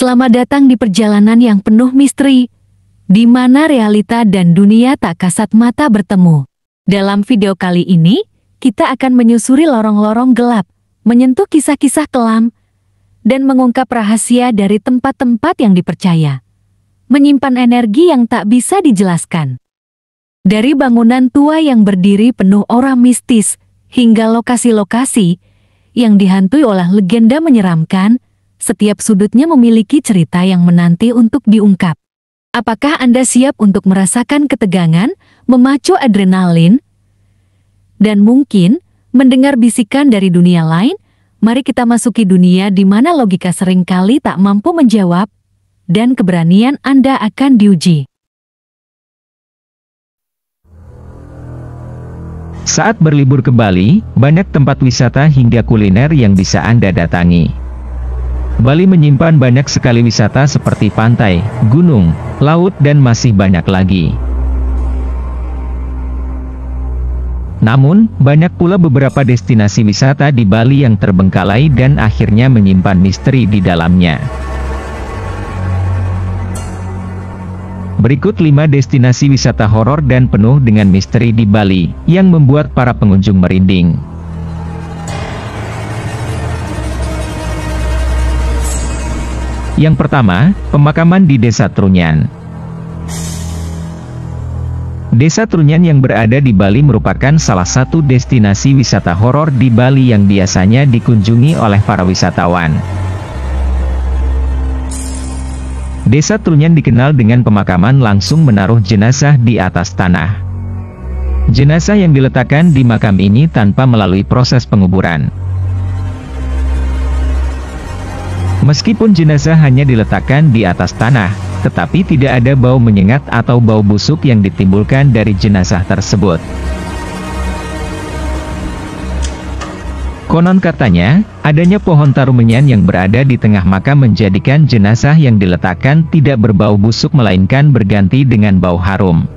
Selamat datang di perjalanan yang penuh misteri, di mana realita dan dunia tak kasat mata bertemu. Dalam video kali ini, kita akan menyusuri lorong-lorong gelap, menyentuh kisah-kisah kelam, dan mengungkap rahasia dari tempat-tempat yang dipercaya. Menyimpan energi yang tak bisa dijelaskan. Dari bangunan tua yang berdiri penuh aura mistis, hingga lokasi-lokasi yang dihantui oleh legenda menyeramkan, setiap sudutnya memiliki cerita yang menanti untuk diungkap. Apakah Anda siap untuk merasakan ketegangan, memacu adrenalin, dan mungkin mendengar bisikan dari dunia lain? Mari kita masuki dunia di mana logika seringkali tak mampu menjawab, dan keberanian Anda akan diuji. Saat berlibur ke Bali, banyak tempat wisata hingga kuliner yang bisa Anda datangi. Bali menyimpan banyak sekali wisata seperti pantai, gunung, laut dan masih banyak lagi. Namun, banyak pula beberapa destinasi wisata di Bali yang terbengkalai dan akhirnya menyimpan misteri di dalamnya. Berikut 5 destinasi wisata horor dan penuh dengan misteri di Bali, yang membuat para pengunjung merinding. Yang pertama, pemakaman di Desa Trunyan. Desa Trunyan yang berada di Bali merupakan salah satu destinasi wisata horor di Bali yang biasanya dikunjungi oleh para wisatawan. Desa Trunyan dikenal dengan pemakaman langsung menaruh jenazah di atas tanah. Jenazah yang diletakkan di makam ini tanpa melalui proses penguburan. Meskipun jenazah hanya diletakkan di atas tanah, tetapi tidak ada bau menyengat atau bau busuk yang ditimbulkan dari jenazah tersebut. Konon katanya, adanya pohon tarumenyan yang berada di tengah makam menjadikan jenazah yang diletakkan tidak berbau busuk melainkan berganti dengan bau harum.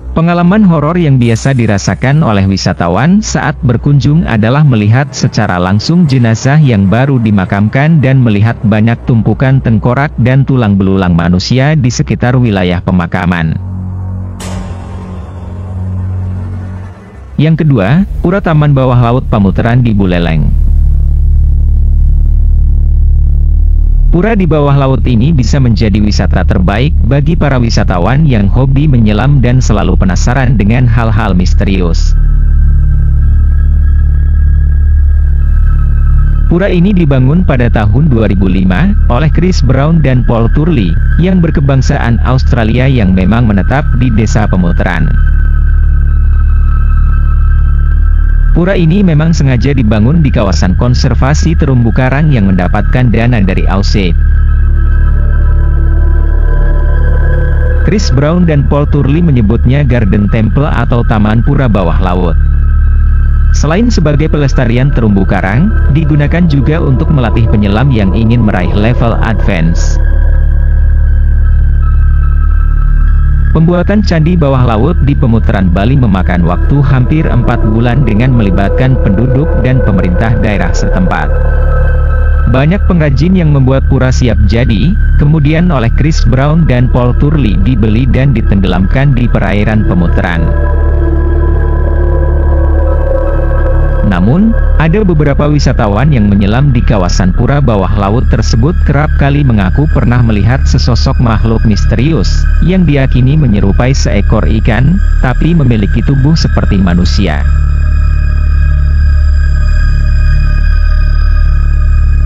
Pengalaman horor yang biasa dirasakan oleh wisatawan saat berkunjung adalah melihat secara langsung jenazah yang baru dimakamkan dan melihat banyak tumpukan tengkorak dan tulang belulang manusia di sekitar wilayah pemakaman. Yang kedua, Pura Taman Bawah Laut Pamutaran di Buleleng. Pura di bawah laut ini bisa menjadi wisata terbaik bagi para wisatawan yang hobi menyelam dan selalu penasaran dengan hal-hal misterius. Pura ini dibangun pada tahun 2005 oleh Chris Brown dan Paul Turley, yang berkebangsaan Australia yang memang menetap di Desa Pemutaran. Pura ini memang sengaja dibangun di kawasan konservasi terumbu karang yang mendapatkan dana dari USAID. Chris Brown dan Paul Turley menyebutnya Garden Temple atau Taman Pura Bawah Laut. Selain sebagai pelestarian terumbu karang, digunakan juga untuk melatih penyelam yang ingin meraih level advance. Pembuatan candi bawah laut di Pemutaran Bali memakan waktu hampir 4 bulan dengan melibatkan penduduk dan pemerintah daerah setempat. Banyak pengrajin yang membuat pura siap jadi, kemudian oleh Chris Brown dan Paul Turley dibeli dan ditenggelamkan di perairan Pemutaran. Namun, ada beberapa wisatawan yang menyelam di kawasan pura bawah laut tersebut kerap kali mengaku pernah melihat sesosok makhluk misterius, yang diyakini menyerupai seekor ikan, tapi memiliki tubuh seperti manusia.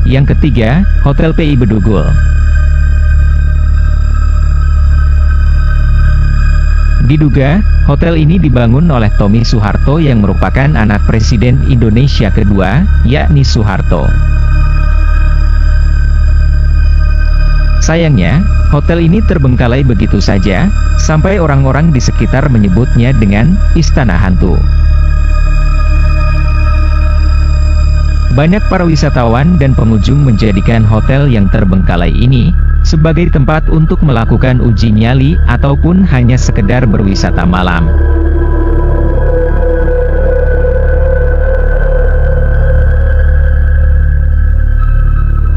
Yang ketiga, Hotel PI Bedugul. Diduga, hotel ini dibangun oleh Tommy Soeharto yang merupakan anak Presiden Indonesia kedua, yakni Soeharto. Sayangnya, hotel ini terbengkalai begitu saja, sampai orang-orang di sekitar menyebutnya dengan Istana Hantu. Banyak para wisatawan dan pengunjung menjadikan hotel yang terbengkalai ini sebagai tempat untuk melakukan uji nyali ataupun hanya sekedar berwisata malam.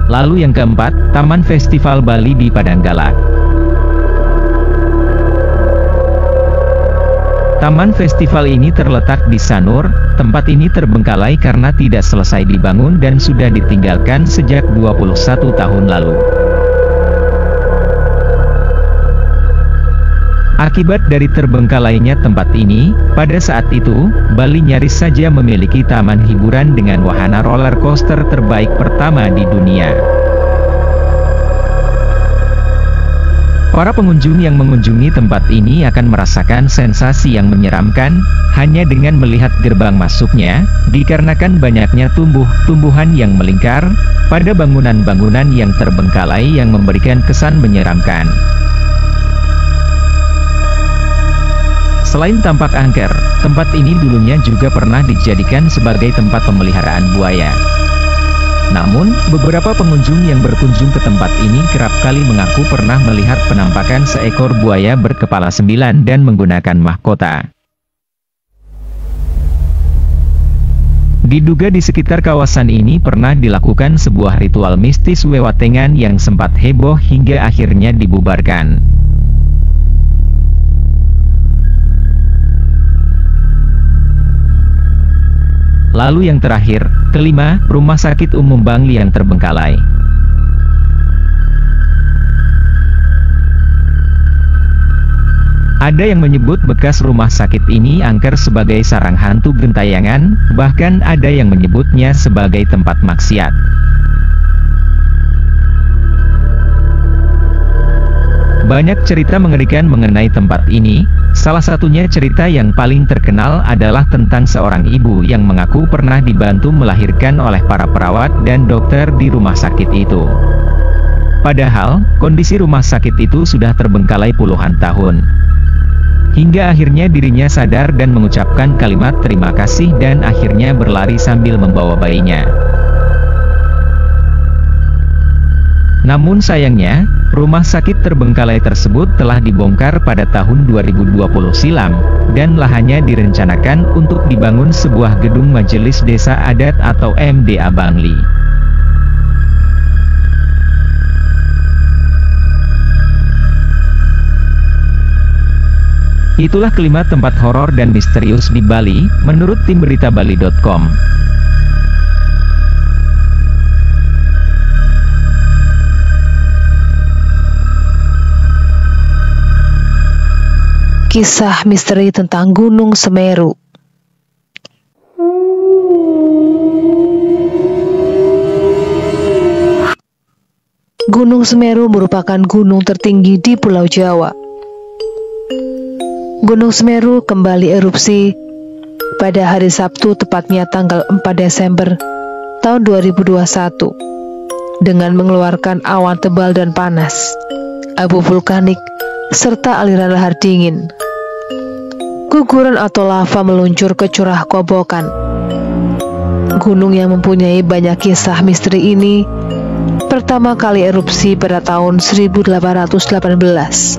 Lalu yang keempat, Taman Festival Bali di Padanggalak. Taman festival ini terletak di Sanur. Tempat ini terbengkalai karena tidak selesai dibangun dan sudah ditinggalkan sejak 21 tahun lalu. Akibat dari terbengkalainya tempat ini, pada saat itu, Bali nyaris saja memiliki taman hiburan dengan wahana roller coaster terbaik pertama di dunia. Para pengunjung yang mengunjungi tempat ini akan merasakan sensasi yang menyeramkan, hanya dengan melihat gerbang masuknya, dikarenakan banyaknya tumbuhan yang melingkar, pada bangunan-bangunan yang terbengkalai yang memberikan kesan menyeramkan. Selain tampak angker, tempat ini dulunya juga pernah dijadikan sebagai tempat pemeliharaan buaya. Namun, beberapa pengunjung yang berkunjung ke tempat ini kerap kali mengaku pernah melihat penampakan seekor buaya berkepala 9 dan menggunakan mahkota. Diduga di sekitar kawasan ini pernah dilakukan sebuah ritual mistis wewatengan yang sempat heboh hingga akhirnya dibubarkan. Lalu yang terakhir, kelima, Rumah Sakit Umum Bangli yang terbengkalai. Ada yang menyebut bekas rumah sakit ini angker sebagai sarang hantu gentayangan, bahkan ada yang menyebutnya sebagai tempat maksiat. Banyak cerita mengerikan mengenai tempat ini. Salah satunya cerita yang paling terkenal adalah tentang seorang ibu yang mengaku pernah dibantu melahirkan oleh para perawat dan dokter di rumah sakit itu. Padahal, kondisi rumah sakit itu sudah terbengkalai puluhan tahun. Hingga akhirnya dirinya sadar dan mengucapkan kalimat terima kasih dan akhirnya berlari sambil membawa bayinya. Namun sayangnya, rumah sakit terbengkalai tersebut telah dibongkar pada tahun 2020 silam, dan lahannya direncanakan untuk dibangun sebuah gedung Majelis Desa Adat atau MDA Bangli. Itulah kelima tempat horor dan misterius di Bali, menurut tim beritabali.com. Kisah misteri tentang Gunung Semeru. Gunung Semeru merupakan gunung tertinggi di Pulau Jawa. Gunung Semeru kembali erupsi pada hari Sabtu, tepatnya tanggal 4 Desember tahun 2021, dengan mengeluarkan awan tebal dan panas, abu vulkanik, serta aliran lahar dingin. Guguran atau lava meluncur ke curah kobokan. Gunung yang mempunyai banyak kisah misteri ini pertama kali erupsi pada tahun 1818.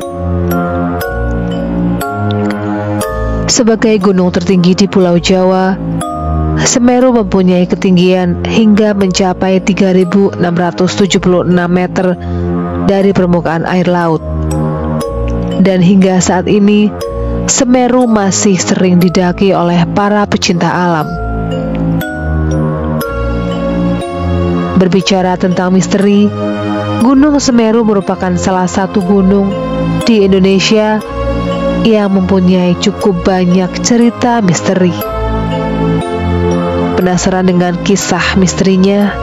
Sebagai gunung tertinggi di Pulau Jawa, Semeru mempunyai ketinggian hingga mencapai 3.676 meter dari permukaan air laut. Dan hingga saat ini, Semeru masih sering didaki oleh para pecinta alam. Berbicara tentang misteri, Gunung Semeru merupakan salah satu gunung di Indonesia yang mempunyai cukup banyak cerita misteri. Penasaran dengan kisah misterinya?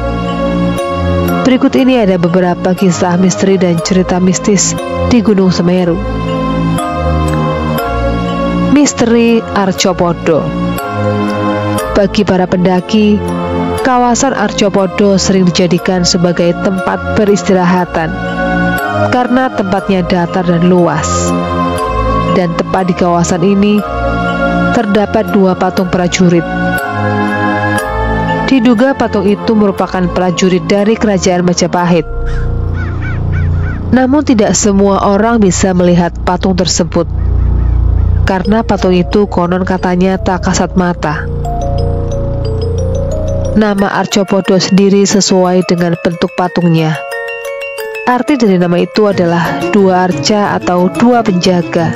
Berikut ini ada beberapa kisah misteri dan cerita mistis di Gunung Semeru. Misteri Arcopodo. Bagi para pendaki, kawasan Arcopodo sering dijadikan sebagai tempat peristirahatan karena tempatnya datar dan luas. Dan tepat di kawasan ini terdapat 2 patung prajurit. Diduga patung itu merupakan prajurit dari Kerajaan Majapahit. Namun tidak semua orang bisa melihat patung tersebut, karena patung itu konon katanya tak kasat mata. Nama Arcopodo sendiri sesuai dengan bentuk patungnya. Arti dari nama itu adalah dua arca atau dua penjaga.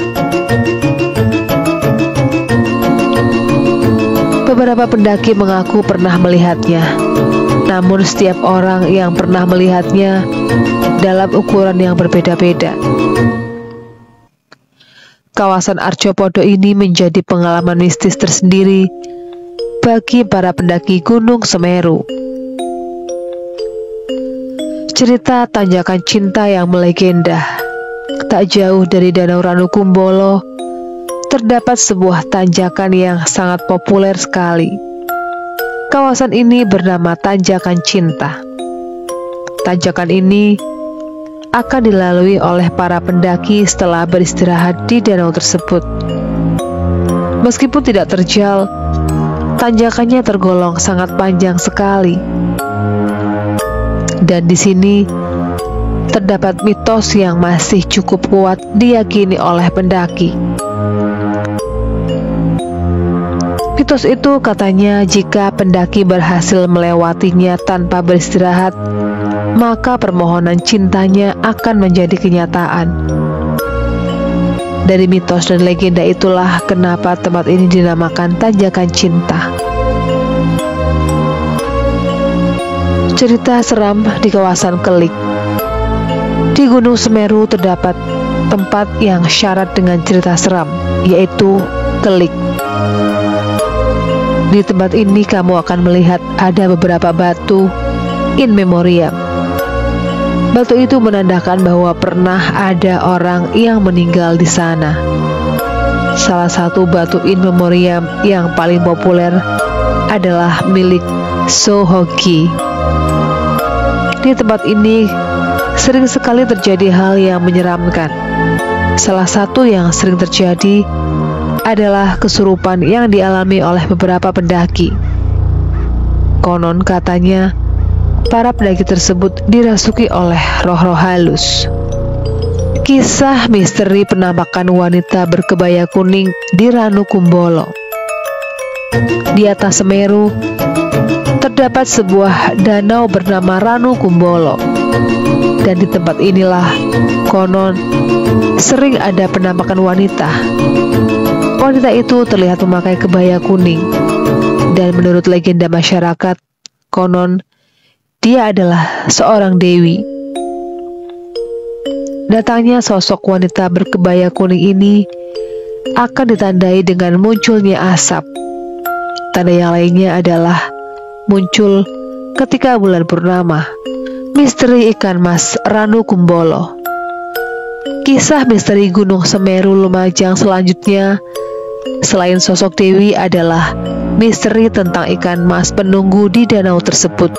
Beberapa pendaki mengaku pernah melihatnya, namun setiap orang yang pernah melihatnya dalam ukuran yang berbeda-beda. Kawasan Arcopodo ini menjadi pengalaman mistis tersendiri bagi para pendaki Gunung Semeru. Cerita tanjakan cinta yang melegenda. Tak jauh dari Danau Ranukumbolo terdapat sebuah tanjakan yang sangat populer sekali. Kawasan ini bernama Tanjakan Cinta. Tanjakan ini akan dilalui oleh para pendaki setelah beristirahat di danau tersebut. Meskipun tidak terjal, tanjakannya tergolong sangat panjang sekali. Dan di sini terdapat mitos yang masih cukup kuat diyakini oleh pendaki. Mitos itu katanya jika pendaki berhasil melewatinya tanpa beristirahat, maka permohonan cintanya akan menjadi kenyataan. Dari mitos dan legenda itulah kenapa tempat ini dinamakan Tanjakan Cinta. Cerita seram di kawasan Kelik. Di Gunung Semeru terdapat tempat yang syarat dengan cerita seram, yaitu Kelik. Di tempat ini kamu akan melihat ada beberapa batu in memoriam. Batu itu menandakan bahwa pernah ada orang yang meninggal di sana. Salah satu batu in memoriam yang paling populer adalah milik Sohoki. Di tempat ini sering sekali terjadi hal yang menyeramkan. Salah satu yang sering terjadi adalah kesurupan yang dialami oleh beberapa pendaki. Konon katanya, para pendaki tersebut dirasuki oleh roh-roh halus. Kisah misteri penampakan wanita berkebaya kuning di Ranukumbolo. Di atas Semeru terdapat sebuah danau bernama Ranukumbolo. Dan di tempat inilah konon sering ada penampakan wanita. Wanita itu terlihat memakai kebaya kuning, dan menurut legenda masyarakat, konon dia adalah seorang dewi. Datangnya sosok wanita berkebaya kuning ini akan ditandai dengan munculnya asap. Tanda yang lainnya adalah muncul ketika bulan purnama. Misteri ikan mas Ranukumbolo. Kisah misteri Gunung Semeru Lumajang selanjutnya, selain sosok dewi, adalah misteri tentang ikan mas penunggu di danau tersebut,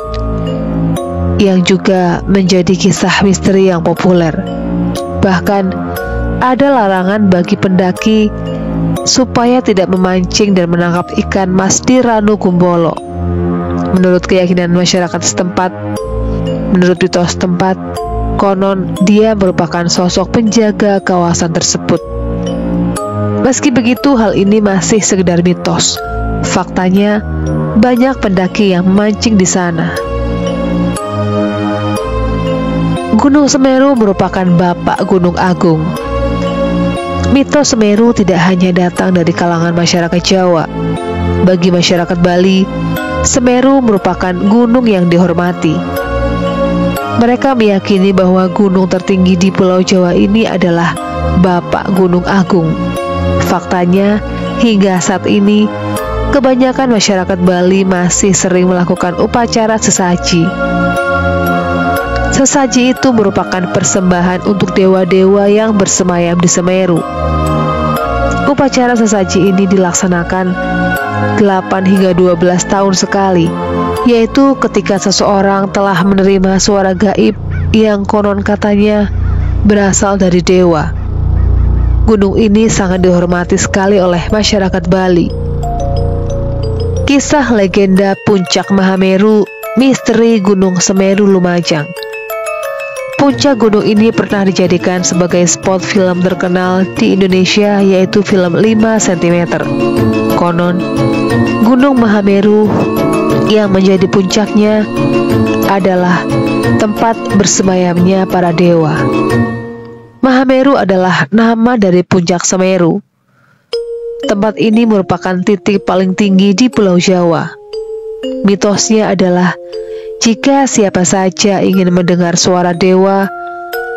yang juga menjadi kisah misteri yang populer. Bahkan ada larangan bagi pendaki supaya tidak memancing dan menangkap ikan mas di Ranukumbolo. Menurut keyakinan masyarakat setempat, menurut mitos setempat, konon dia merupakan sosok penjaga kawasan tersebut. Meski begitu, hal ini masih sekedar mitos. Faktanya, banyak pendaki yang memancing di sana. Gunung Semeru merupakan bapak Gunung Agung. Mitos Semeru tidak hanya datang dari kalangan masyarakat Jawa. Bagi masyarakat Bali, Semeru merupakan gunung yang dihormati. Mereka meyakini bahwa gunung tertinggi di Pulau Jawa ini adalah Bapak Gunung Agung. Faktanya, hingga saat ini, kebanyakan masyarakat Bali masih sering melakukan upacara sesaji. Sesaji itu merupakan persembahan untuk dewa-dewa yang bersemayam di Semeru. Upacara sesaji ini dilaksanakan 8 hingga 12 tahun sekali, yaitu ketika seseorang telah menerima suara gaib yang konon katanya berasal dari dewa. Gunung ini sangat dihormati sekali oleh masyarakat Bali. Kisah legenda Puncak Mahameru, misteri Gunung Semeru Lumajang. Puncak gunung ini pernah dijadikan sebagai spot film terkenal di Indonesia, yaitu film 5 cm. Konon, Gunung Mahameru Yang menjadi puncaknya adalah tempat bersemayamnya para dewa. Mahameru adalah nama dari puncak Semeru. Tempat ini merupakan titik paling tinggi di Pulau Jawa. Mitosnya adalah jika siapa saja ingin mendengar suara dewa,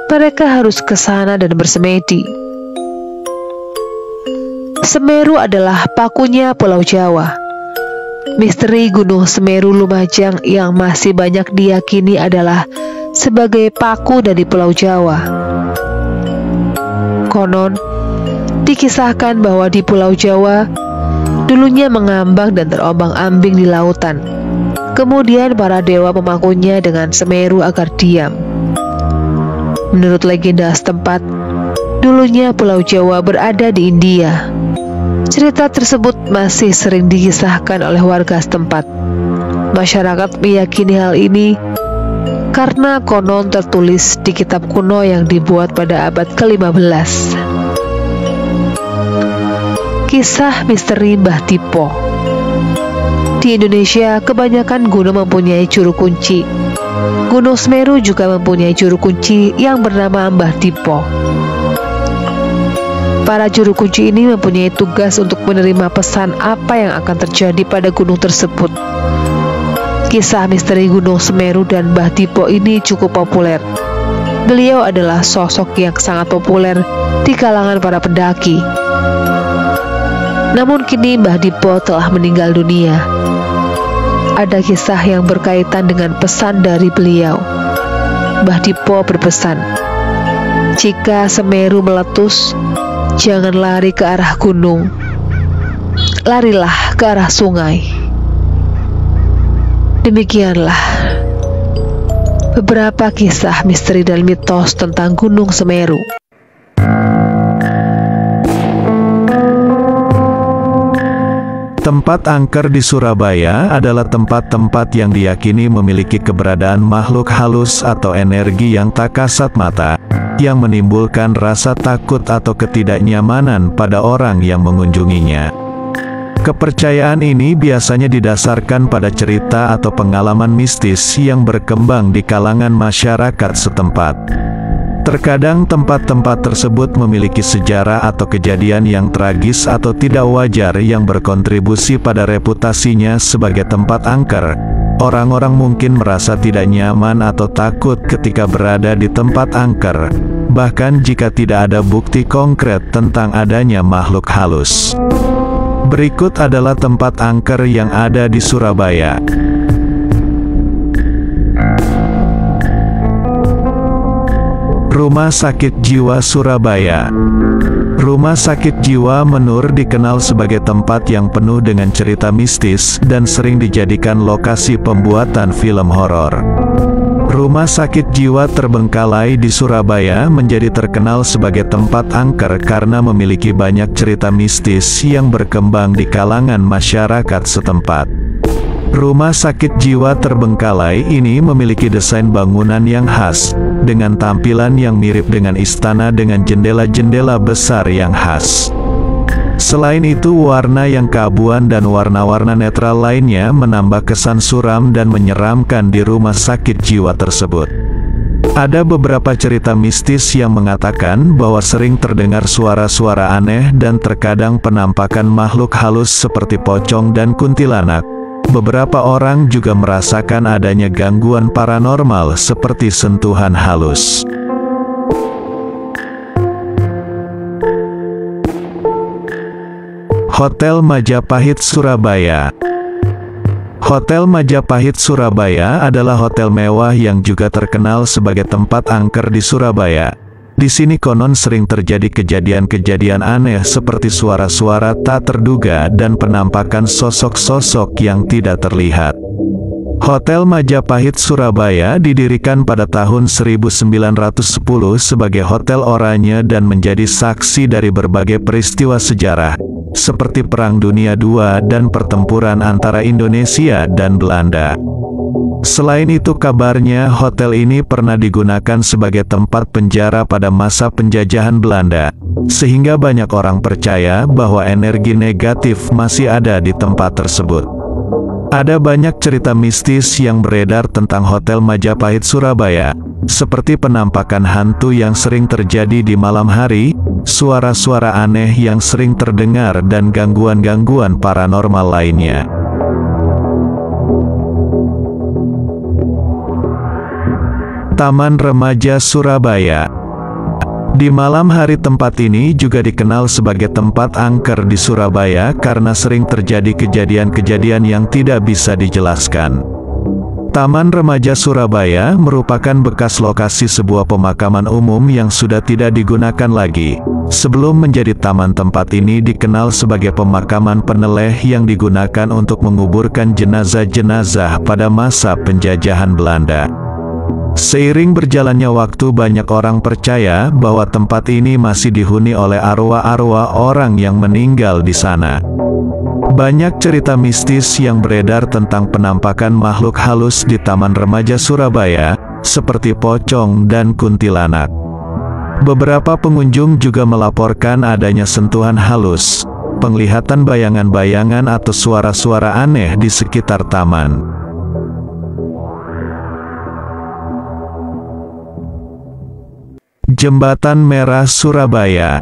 mereka harus ke sana dan bersemedi. Semeru adalah pakunya Pulau Jawa. Misteri Gunung Semeru Lumajang yang masih banyak diyakini adalah sebagai paku dari Pulau Jawa. Konon, dikisahkan bahwa di Pulau Jawa dulunya mengambang dan terombang-ambing di lautan. Kemudian para dewa memakunya dengan Semeru agar diam. Menurut legenda setempat, dulunya Pulau Jawa berada di India. Cerita tersebut masih sering dikisahkan oleh warga setempat. Masyarakat meyakini hal ini karena konon tertulis di kitab kuno yang dibuat pada abad ke-15. Kisah misteri Mbah Dipo. Di Indonesia, kebanyakan gunung mempunyai juru kunci. Gunung Semeru juga mempunyai juru kunci yang bernama Mbah Dipo. Para juru kunci ini mempunyai tugas untuk menerima pesan apa yang akan terjadi pada gunung tersebut. Kisah misteri Gunung Semeru dan Mbah Dipo ini cukup populer. Beliau adalah sosok yang sangat populer di kalangan para pendaki. Namun kini Mbah Dipo telah meninggal dunia. Ada kisah yang berkaitan dengan pesan dari beliau. Mbah Dipo berpesan, jika Semeru meletus, jangan lari ke arah gunung, larilah ke arah sungai. Demikianlah beberapa kisah misteri dan mitos tentang Gunung Semeru. Tempat angker di Surabaya adalah tempat-tempat yang diyakini memiliki keberadaan makhluk halus atau energi yang tak kasat mata, yang menimbulkan rasa takut atau ketidaknyamanan pada orang yang mengunjunginya. Kepercayaan ini biasanya didasarkan pada cerita atau pengalaman mistis yang berkembang di kalangan masyarakat setempat. Terkadang tempat-tempat tersebut memiliki sejarah atau kejadian yang tragis atau tidak wajar yang berkontribusi pada reputasinya sebagai tempat angker. Orang-orang mungkin merasa tidak nyaman atau takut ketika berada di tempat angker, bahkan jika tidak ada bukti konkret tentang adanya makhluk halus. Berikut adalah tempat angker yang ada di Surabaya. Rumah Sakit Jiwa Surabaya. Rumah Sakit Jiwa Menur dikenal sebagai tempat yang penuh dengan cerita mistis dan sering dijadikan lokasi pembuatan film horor. Rumah Sakit Jiwa Terbengkalai di Surabaya menjadi terkenal sebagai tempat angker karena memiliki banyak cerita mistis yang berkembang di kalangan masyarakat setempat. Rumah Sakit Jiwa Terbengkalai ini memiliki desain bangunan yang khas, dengan tampilan yang mirip dengan istana dengan jendela-jendela besar yang khas. Selain itu, warna yang keabuan dan warna-warna netral lainnya menambah kesan suram dan menyeramkan di Rumah Sakit Jiwa tersebut. Ada beberapa cerita mistis yang mengatakan bahwa sering terdengar suara-suara aneh dan terkadang penampakan makhluk halus seperti pocong dan kuntilanak. Beberapa orang juga merasakan adanya gangguan paranormal seperti sentuhan halus. Hotel Majapahit Surabaya. Hotel Majapahit Surabaya adalah hotel mewah yang juga terkenal sebagai tempat angker di Surabaya. Di sini konon sering terjadi kejadian-kejadian aneh seperti suara-suara tak terduga dan penampakan sosok-sosok yang tidak terlihat. Hotel Majapahit Surabaya didirikan pada tahun 1910 sebagai hotel oranye dan menjadi saksi dari berbagai peristiwa sejarah, seperti Perang Dunia II dan pertempuran antara Indonesia dan Belanda. Selain itu, kabarnya hotel ini pernah digunakan sebagai tempat penjara pada masa penjajahan Belanda, sehingga banyak orang percaya bahwa energi negatif masih ada di tempat tersebut. Ada banyak cerita mistis yang beredar tentang Hotel Majapahit Surabaya, seperti penampakan hantu yang sering terjadi di malam hari, suara-suara aneh yang sering terdengar dan gangguan-gangguan paranormal lainnya. Taman Remaja Surabaya. Di malam hari tempat ini juga dikenal sebagai tempat angker di Surabaya karena sering terjadi kejadian-kejadian yang tidak bisa dijelaskan. Taman Remaja Surabaya merupakan bekas lokasi sebuah pemakaman umum yang sudah tidak digunakan lagi. Sebelum menjadi taman, tempat ini dikenal sebagai pemakaman peneleh yang digunakan untuk menguburkan jenazah-jenazah pada masa penjajahan Belanda. Seiring berjalannya waktu, banyak orang percaya bahwa tempat ini masih dihuni oleh arwah-arwah orang yang meninggal di sana. Banyak cerita mistis yang beredar tentang penampakan makhluk halus di Taman Remaja Surabaya, seperti pocong dan kuntilanak. Beberapa pengunjung juga melaporkan adanya sentuhan halus, penglihatan bayangan-bayangan atau suara-suara aneh di sekitar taman. Jembatan Merah Surabaya.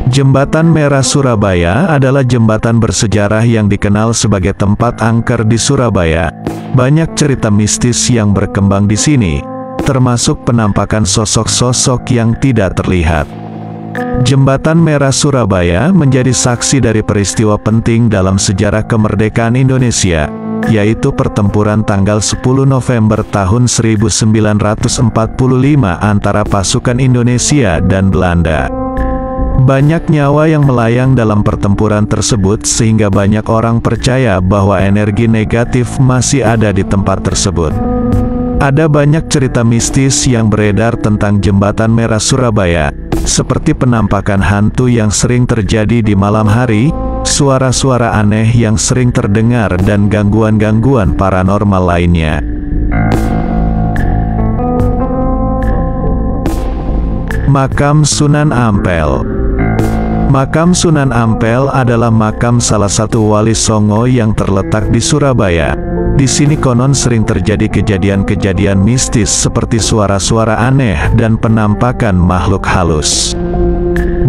Jembatan Merah Surabaya adalah jembatan bersejarah yang dikenal sebagai tempat angker di Surabaya. Banyak cerita mistis yang berkembang di sini, termasuk penampakan sosok-sosok yang tidak terlihat. Jembatan Merah Surabaya menjadi saksi dari peristiwa penting dalam sejarah kemerdekaan Indonesia, yaitu pertempuran tanggal 10 November tahun 1945 antara pasukan Indonesia dan Belanda. Banyak nyawa yang melayang dalam pertempuran tersebut sehingga banyak orang percaya bahwa energi negatif masih ada di tempat tersebut. Ada banyak cerita mistis yang beredar tentang Jembatan Merah Surabaya, seperti penampakan hantu yang sering terjadi di malam hari, suara-suara aneh yang sering terdengar dan gangguan-gangguan paranormal lainnya. Makam Sunan Ampel. Makam Sunan Ampel adalah makam salah satu wali Songo yang terletak di Surabaya. Di sini konon sering terjadi kejadian-kejadian mistis seperti suara-suara aneh dan penampakan makhluk halus.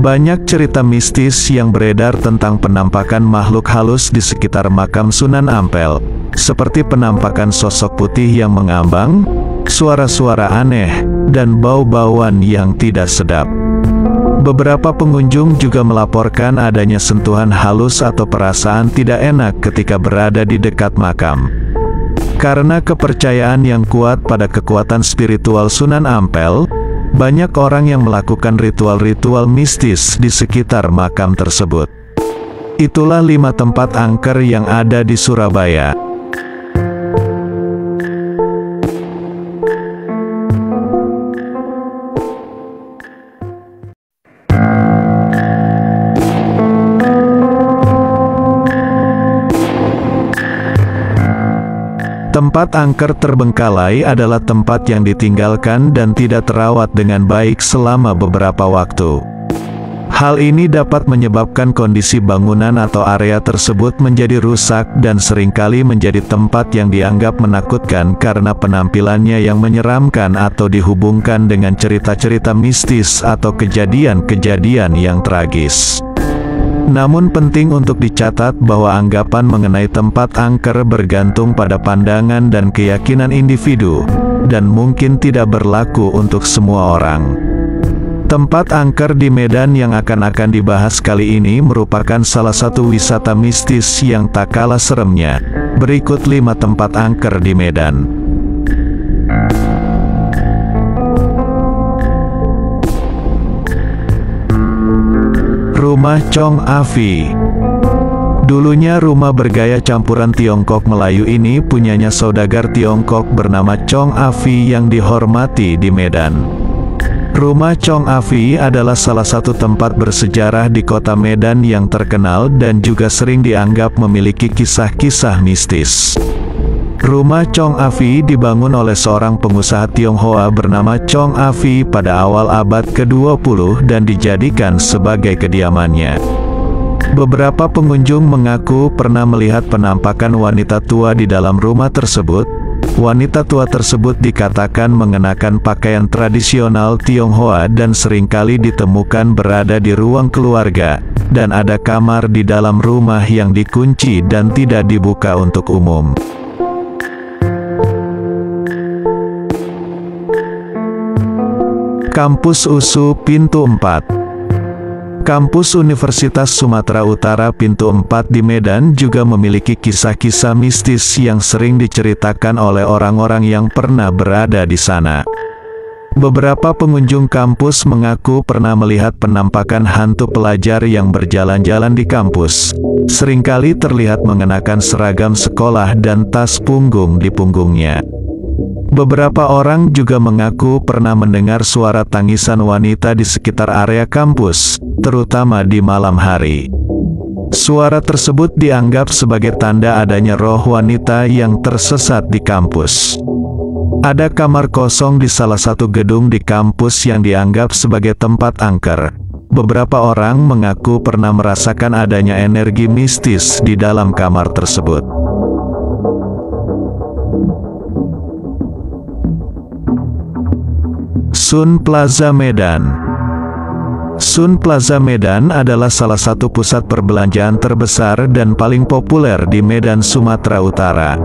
Banyak cerita mistis yang beredar tentang penampakan makhluk halus di sekitar makam Sunan Ampel, seperti penampakan sosok putih yang mengambang, suara-suara aneh, dan bau-bauan yang tidak sedap. Beberapa pengunjung juga melaporkan adanya sentuhan halus atau perasaan tidak enak ketika berada di dekat makam. Karena kepercayaan yang kuat pada kekuatan spiritual Sunan Ampel, banyak orang yang melakukan ritual-ritual mistis di sekitar makam tersebut. Itulah 5 tempat angker yang ada di Surabaya. Tempat angker terbengkalai adalah tempat yang ditinggalkan dan tidak terawat dengan baik selama beberapa waktu. Hal ini dapat menyebabkan kondisi bangunan atau area tersebut menjadi rusak dan seringkali menjadi tempat yang dianggap menakutkan karena penampilannya yang menyeramkan atau dihubungkan dengan cerita-cerita mistis atau kejadian-kejadian yang tragis. Namun penting untuk dicatat bahwa anggapan mengenai tempat angker bergantung pada pandangan dan keyakinan individu, dan mungkin tidak berlaku untuk semua orang. Tempat angker di Medan yang akan dibahas kali ini merupakan salah satu wisata mistis yang tak kalah seremnya. Berikut 5 tempat angker di Medan. Rumah Chong Afi. Dulunya rumah bergaya campuran Tiongkok Melayu ini punyanya saudagar Tiongkok bernama Chong Afi yang dihormati di Medan. Rumah Chong Afi adalah salah satu tempat bersejarah di kota Medan yang terkenal dan juga sering dianggap memiliki kisah-kisah mistis. Rumah Chong Afi dibangun oleh seorang pengusaha Tionghoa bernama Chong Afi pada awal abad ke-20 dan dijadikan sebagai kediamannya. Beberapa pengunjung mengaku pernah melihat penampakan wanita tua di dalam rumah tersebut. Wanita tua tersebut dikatakan mengenakan pakaian tradisional Tionghoa dan seringkali ditemukan berada di ruang keluarga, dan ada kamar di dalam rumah yang dikunci dan tidak dibuka untuk umum. Kampus USU Pintu 4. Kampus Universitas Sumatera Utara Pintu 4 di Medan juga memiliki kisah-kisah mistis yang sering diceritakan oleh orang-orang yang pernah berada di sana. Beberapa pengunjung kampus mengaku pernah melihat penampakan hantu pelajar yang berjalan-jalan di kampus. Seringkali terlihat mengenakan seragam sekolah dan tas punggung di punggungnya. Beberapa orang juga mengaku pernah mendengar suara tangisan wanita di sekitar area kampus, terutama di malam hari. Suara tersebut dianggap sebagai tanda adanya roh wanita yang tersesat di kampus. Ada kamar kosong di salah satu gedung di kampus yang dianggap sebagai tempat angker. Beberapa orang mengaku pernah merasakan adanya energi mistis di dalam kamar tersebut. Sun Plaza Medan. Sun Plaza Medan adalah salah satu pusat perbelanjaan terbesar dan paling populer di Medan, Sumatera Utara.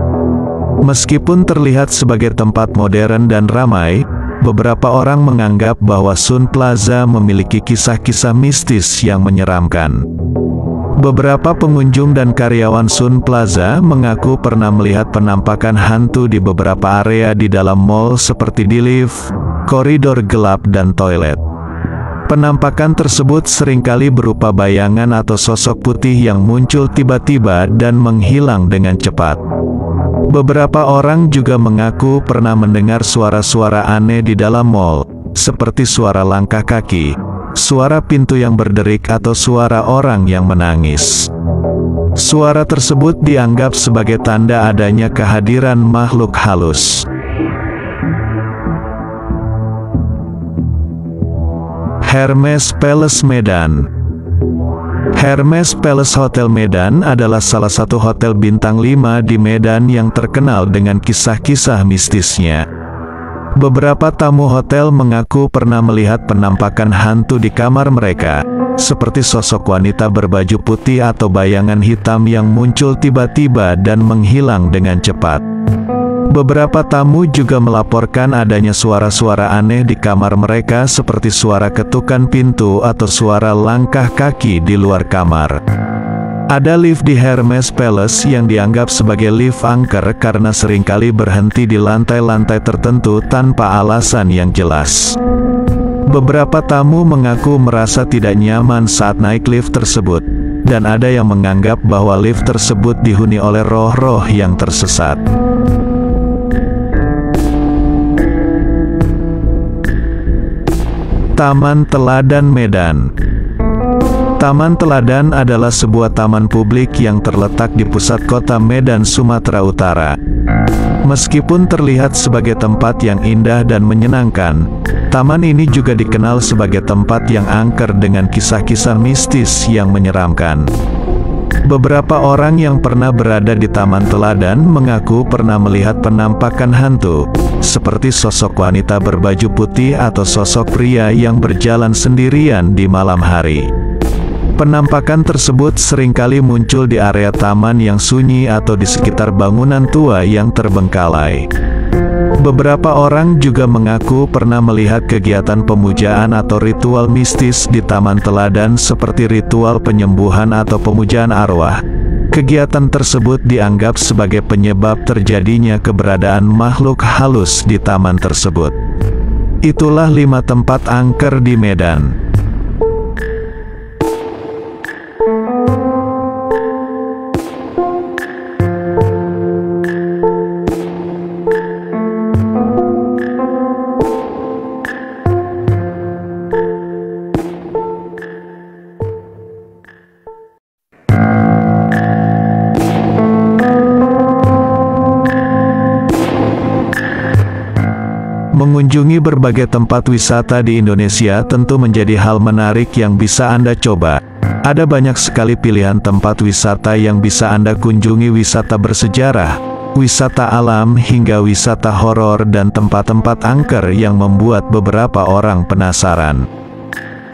Meskipun terlihat sebagai tempat modern dan ramai, beberapa orang menganggap bahwa Sun Plaza memiliki kisah-kisah mistis yang menyeramkan. Beberapa pengunjung dan karyawan Sun Plaza mengaku pernah melihat penampakan hantu di beberapa area di dalam mall seperti di lift, koridor gelap, dan toilet. Penampakan tersebut seringkali berupa bayangan atau sosok putih yang muncul tiba-tiba dan menghilang dengan cepat. Beberapa orang juga mengaku pernah mendengar suara-suara aneh di dalam mall, seperti suara langkah kaki, suara pintu yang berderik, atau suara orang yang menangis. Suara tersebut dianggap sebagai tanda adanya kehadiran makhluk halus. Hermes Palace Medan. Hermes Palace Hotel Medan adalah salah satu hotel bintang 5 di Medan yang terkenal dengan kisah-kisah mistisnya. Beberapa tamu hotel mengaku pernah melihat penampakan hantu di kamar mereka, seperti sosok wanita berbaju putih atau bayangan hitam yang muncul tiba-tiba dan menghilang dengan cepat. Beberapa tamu juga melaporkan adanya suara-suara aneh di kamar mereka seperti suara ketukan pintu atau suara langkah kaki di luar kamar. Ada lift di Hermes Palace yang dianggap sebagai lift angker karena seringkali berhenti di lantai-lantai tertentu tanpa alasan yang jelas. Beberapa tamu mengaku merasa tidak nyaman saat naik lift tersebut, dan ada yang menganggap bahwa lift tersebut dihuni oleh roh-roh yang tersesat. Taman Teladan Medan. Taman Teladan adalah sebuah taman publik yang terletak di pusat kota Medan, Sumatera Utara. Meskipun terlihat sebagai tempat yang indah dan menyenangkan, taman ini juga dikenal sebagai tempat yang angker dengan kisah-kisah mistis yang menyeramkan. Beberapa orang yang pernah berada di Taman Teladan mengaku pernah melihat penampakan hantu, seperti sosok wanita berbaju putih atau sosok pria yang berjalan sendirian di malam hari. Penampakan tersebut seringkali muncul di area taman yang sunyi atau di sekitar bangunan tua yang terbengkalai. Beberapa orang juga mengaku pernah melihat kegiatan pemujaan atau ritual mistis di Taman Teladan seperti ritual penyembuhan atau pemujaan arwah. Kegiatan tersebut dianggap sebagai penyebab terjadinya keberadaan makhluk halus di taman tersebut. Itulah 5 tempat angker di Medan. Mengunjungi berbagai tempat wisata di Indonesia tentu menjadi hal menarik yang bisa Anda coba. Ada banyak sekali pilihan tempat wisata yang bisa Anda kunjungi, wisata bersejarah, wisata alam, hingga wisata horor dan tempat-tempat angker yang membuat beberapa orang penasaran.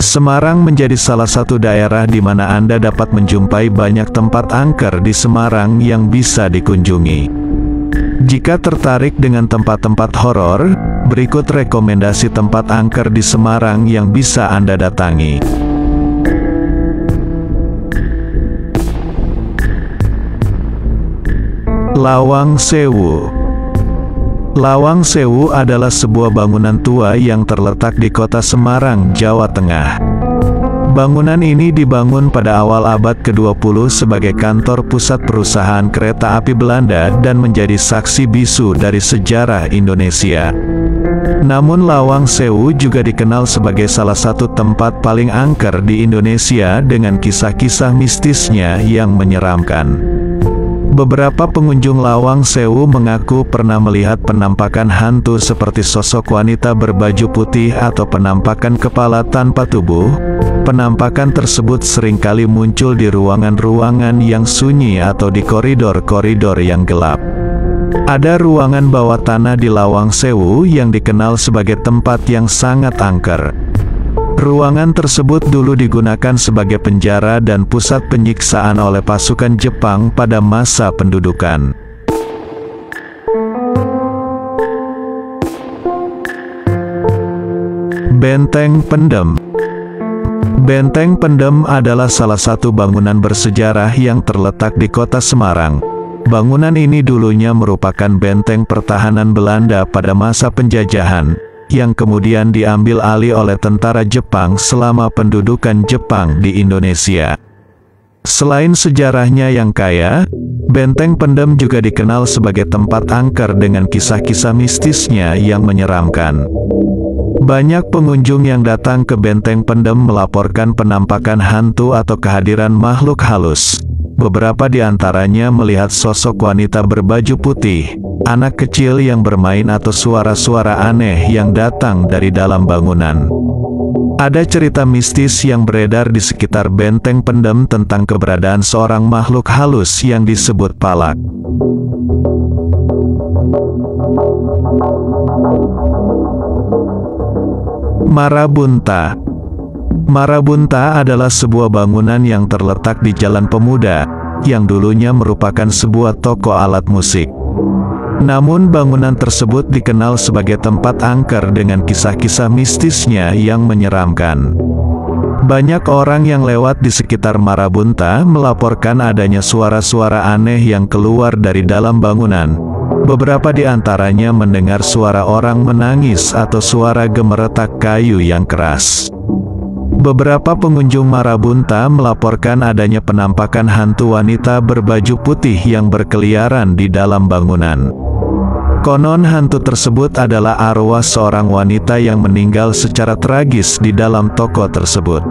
Semarang menjadi salah satu daerah di mana Anda dapat menjumpai banyak tempat angker di Semarang yang bisa dikunjungi. Jika tertarik dengan tempat-tempat horor, berikut rekomendasi tempat angker di Semarang yang bisa Anda datangi. Lawang Sewu. Lawang Sewu adalah sebuah bangunan tua yang terletak di kota Semarang, Jawa Tengah. Bangunan ini dibangun pada awal abad ke-20 sebagai kantor pusat perusahaan kereta api Belanda dan menjadi saksi bisu dari sejarah Indonesia. Namun Lawang Sewu juga dikenal sebagai salah satu tempat paling angker di Indonesia dengan kisah-kisah mistisnya yang menyeramkan. Beberapa pengunjung Lawang Sewu mengaku pernah melihat penampakan hantu seperti sosok wanita berbaju putih atau penampakan kepala tanpa tubuh. Penampakan tersebut seringkali muncul di ruangan-ruangan yang sunyi atau di koridor-koridor yang gelap. Ada ruangan bawah tanah di Lawang Sewu yang dikenal sebagai tempat yang sangat angker. Ruangan tersebut dulu digunakan sebagai penjara dan pusat penyiksaan oleh pasukan Jepang pada masa pendudukan. Benteng Pendem. Benteng Pendem adalah salah satu bangunan bersejarah yang terletak di kota Semarang. Bangunan ini dulunya merupakan benteng pertahanan Belanda pada masa penjajahan, yang kemudian diambil alih oleh tentara Jepang selama pendudukan Jepang di Indonesia. Selain sejarahnya yang kaya, Benteng Pendem juga dikenal sebagai tempat angker dengan kisah-kisah mistisnya yang menyeramkan. Banyak pengunjung yang datang ke Benteng Pendem melaporkan penampakan hantu atau kehadiran makhluk halus. Beberapa di antaranya melihat sosok wanita berbaju putih, anak kecil yang bermain atau suara-suara aneh yang datang dari dalam bangunan. Ada cerita mistis yang beredar di sekitar Benteng Pendem tentang keberadaan seorang makhluk halus yang disebut Palak. Marabunta. Marabunta adalah sebuah bangunan yang terletak di Jalan Pemuda, yang dulunya merupakan sebuah toko alat musik. Namun bangunan tersebut dikenal sebagai tempat angker dengan kisah-kisah mistisnya yang menyeramkan. Banyak orang yang lewat di sekitar Marabunta melaporkan adanya suara-suara aneh yang keluar dari dalam bangunan. Beberapa di antaranya mendengar suara orang menangis atau suara gemeretak kayu yang keras. Beberapa pengunjung Marabunta melaporkan adanya penampakan hantu wanita berbaju putih yang berkeliaran di dalam bangunan. Konon hantu tersebut adalah arwah seorang wanita yang meninggal secara tragis di dalam toko tersebut.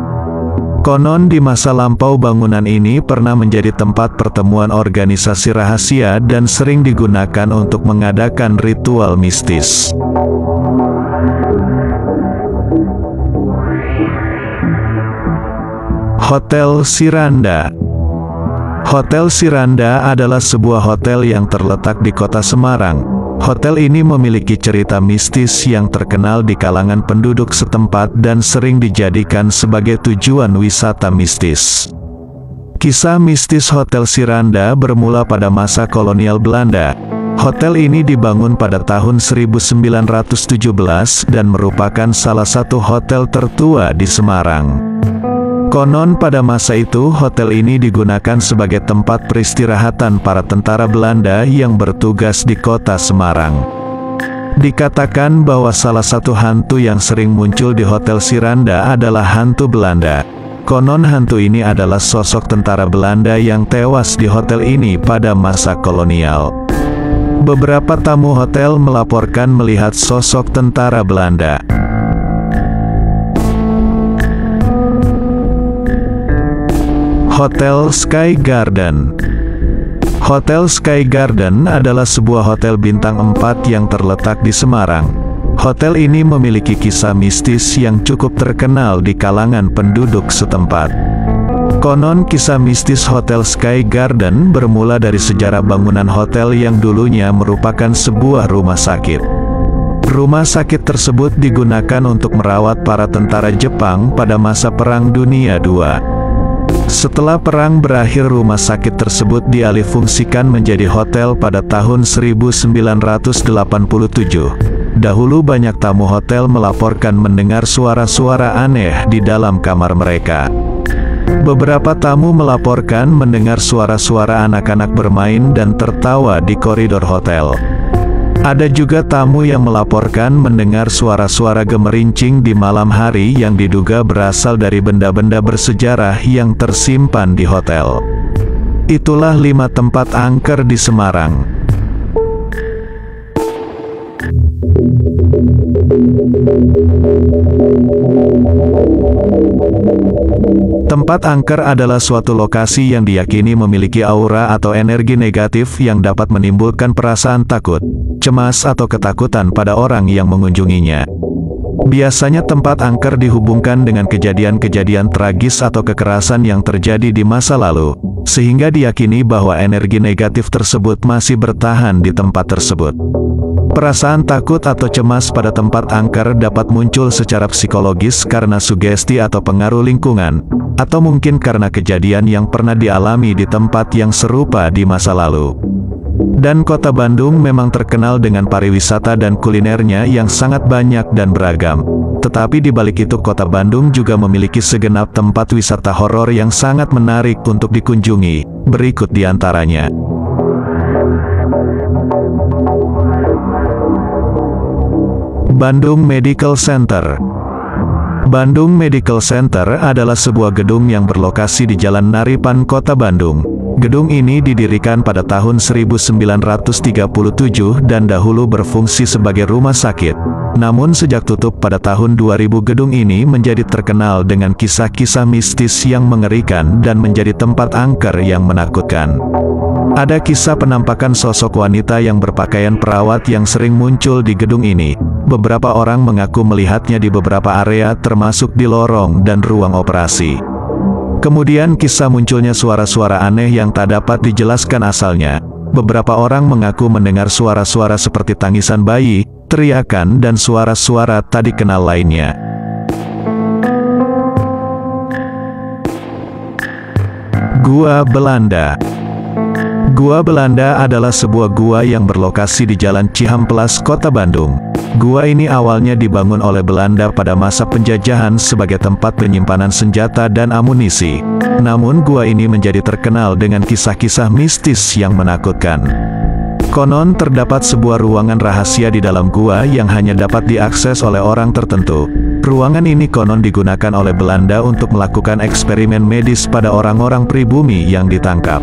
Konon di masa lampau bangunan ini pernah menjadi tempat pertemuan organisasi rahasia dan sering digunakan untuk mengadakan ritual mistis. Hotel Siranda. Hotel Siranda adalah sebuah hotel yang terletak di kota Semarang. Hotel ini memiliki cerita mistis yang terkenal di kalangan penduduk setempat dan sering dijadikan sebagai tujuan wisata mistis. Kisah mistis Hotel Siranda bermula pada masa kolonial Belanda. Hotel ini dibangun pada tahun 1917 dan merupakan salah satu hotel tertua di Semarang. Konon pada masa itu hotel ini digunakan sebagai tempat peristirahatan para tentara Belanda yang bertugas di kota Semarang. Dikatakan bahwa salah satu hantu yang sering muncul di Hotel Siranda adalah hantu Belanda. Konon hantu ini adalah sosok tentara Belanda yang tewas di hotel ini pada masa kolonial. Beberapa tamu hotel melaporkan melihat sosok tentara Belanda. Hotel Sky Garden. Hotel Sky Garden adalah sebuah hotel bintang 4 yang terletak di Semarang. Hotel ini memiliki kisah mistis yang cukup terkenal di kalangan penduduk setempat. Konon kisah mistis Hotel Sky Garden bermula dari sejarah bangunan hotel yang dulunya merupakan sebuah rumah sakit. Rumah sakit tersebut digunakan untuk merawat para tentara Jepang pada masa Perang Dunia II. Setelah perang berakhir, rumah sakit tersebut dialihfungsikan menjadi hotel pada tahun 1987. Dahulu banyak tamu hotel melaporkan mendengar suara-suara aneh di dalam kamar mereka. Beberapa tamu melaporkan mendengar suara-suara anak-anak bermain dan tertawa di koridor hotel. Ada juga tamu yang melaporkan mendengar suara-suara gemerincing di malam hari yang diduga berasal dari benda-benda bersejarah yang tersimpan di hotel. Itulah 5 tempat angker di Semarang. Tempat angker adalah suatu lokasi yang diyakini memiliki aura atau energi negatif yang dapat menimbulkan perasaan takut, cemas atau ketakutan pada orang yang mengunjunginya. Biasanya tempat angker dihubungkan dengan kejadian-kejadian tragis atau kekerasan yang terjadi di masa lalu, sehingga diyakini bahwa energi negatif tersebut masih bertahan di tempat tersebut. Perasaan takut atau cemas pada tempat angker dapat muncul secara psikologis karena sugesti atau pengaruh lingkungan, atau mungkin karena kejadian yang pernah dialami di tempat yang serupa di masa lalu. Dan kota Bandung memang terkenal dengan pariwisata dan kulinernya yang sangat banyak dan beragam. Tetapi di balik itu kota Bandung juga memiliki segenap tempat wisata horor yang sangat menarik untuk dikunjungi. Berikut di antaranya. Bandung Medical Center. Bandung Medical Center adalah sebuah gedung yang berlokasi di Jalan Naripan, Kota Bandung. Gedung ini didirikan pada tahun 1937 dan dahulu berfungsi sebagai rumah sakit. Namun sejak tutup pada tahun 2000, gedung ini menjadi terkenal dengan kisah-kisah mistis yang mengerikan dan menjadi tempat angker yang menakutkan. Ada kisah penampakan sosok wanita yang berpakaian perawat yang sering muncul di gedung ini. Beberapa orang mengaku melihatnya di beberapa area termasuk di lorong dan ruang operasi. Kemudian kisah munculnya suara-suara aneh yang tak dapat dijelaskan asalnya. Beberapa orang mengaku mendengar suara-suara seperti tangisan bayi, teriakan dan suara-suara tak dikenal lainnya. Gua Belanda. Gua Belanda adalah sebuah gua yang berlokasi di Jalan Cihamplas, Kota Bandung. Gua ini awalnya dibangun oleh Belanda pada masa penjajahan sebagai tempat penyimpanan senjata dan amunisi. Namun gua ini menjadi terkenal dengan kisah-kisah mistis yang menakutkan. Konon terdapat sebuah ruangan rahasia di dalam gua yang hanya dapat diakses oleh orang tertentu. Ruangan ini konon digunakan oleh Belanda untuk melakukan eksperimen medis pada orang-orang pribumi yang ditangkap.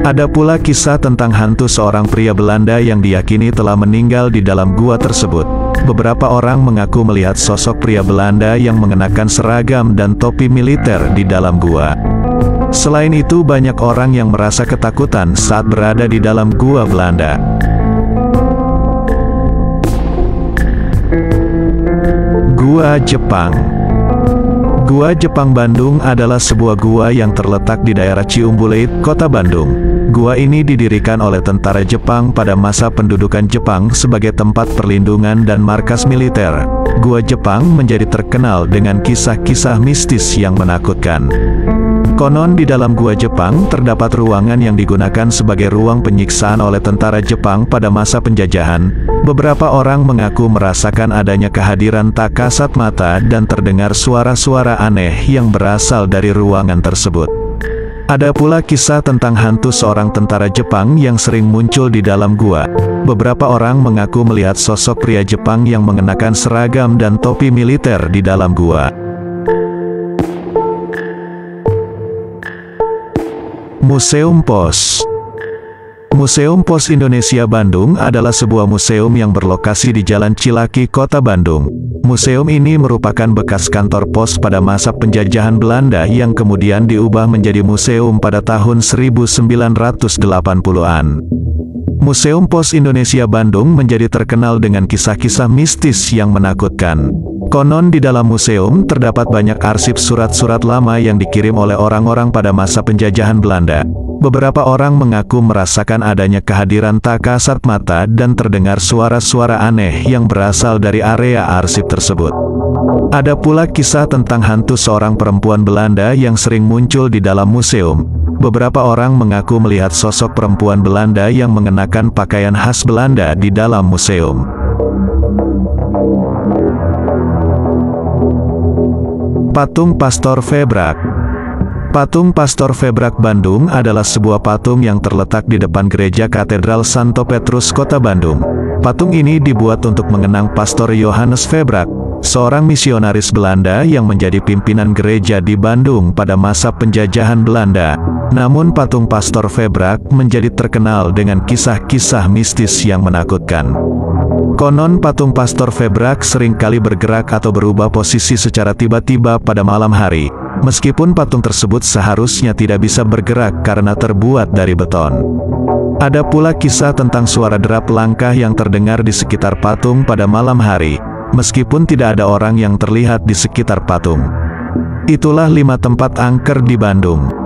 Ada pula kisah tentang hantu seorang pria Belanda yang diyakini telah meninggal di dalam gua tersebut. Beberapa orang mengaku melihat sosok pria Belanda yang mengenakan seragam dan topi militer di dalam gua. Selain itu, banyak orang yang merasa ketakutan saat berada di dalam gua Belanda. Gua Jepang. Gua Jepang Bandung adalah sebuah gua yang terletak di daerah Ciumbuleuit, Kota Bandung. Gua ini didirikan oleh tentara Jepang pada masa pendudukan Jepang sebagai tempat perlindungan dan markas militer. Gua Jepang menjadi terkenal dengan kisah-kisah mistis yang menakutkan. Konon di dalam gua Jepang terdapat ruangan yang digunakan sebagai ruang penyiksaan oleh tentara Jepang pada masa penjajahan. Beberapa orang mengaku merasakan adanya kehadiran tak kasat mata dan terdengar suara-suara aneh yang berasal dari ruangan tersebut. Ada pula kisah tentang hantu seorang tentara Jepang yang sering muncul di dalam gua. Beberapa orang mengaku melihat sosok pria Jepang yang mengenakan seragam dan topi militer di dalam gua. Museum Pos. Museum Pos Indonesia Bandung adalah sebuah museum yang berlokasi di Jalan Cilaki, Kota Bandung. Museum ini merupakan bekas kantor pos pada masa penjajahan Belanda yang kemudian diubah menjadi museum pada tahun 1980-an. Museum Pos Indonesia Bandung menjadi terkenal dengan kisah-kisah mistis yang menakutkan. Konon di dalam museum terdapat banyak arsip surat-surat lama yang dikirim oleh orang-orang pada masa penjajahan Belanda. Beberapa orang mengaku merasakan adanya kehadiran tak kasat mata dan terdengar suara-suara aneh yang berasal dari area arsip tersebut. Ada pula kisah tentang hantu seorang perempuan Belanda yang sering muncul di dalam museum. Beberapa orang mengaku melihat sosok perempuan Belanda yang mengenakan pakaian khas Belanda di dalam museum. Patung Pastor Febrak. Patung Pastor Febrak Bandung adalah sebuah patung yang terletak di depan gereja Katedral Santo Petrus, Kota Bandung. Patung ini dibuat untuk mengenang Pastor Johannes Febrak, seorang misionaris Belanda yang menjadi pimpinan gereja di Bandung pada masa penjajahan Belanda. Namun patung Pastor Febrak menjadi terkenal dengan kisah-kisah mistis yang menakutkan. Konon patung Pastor Febrak seringkali bergerak atau berubah posisi secara tiba-tiba pada malam hari. Meskipun patung tersebut seharusnya tidak bisa bergerak karena terbuat dari beton. Ada pula kisah tentang suara derap langkah yang terdengar di sekitar patung pada malam hari, meskipun tidak ada orang yang terlihat di sekitar patung. Itulah 5 tempat angker di Bandung.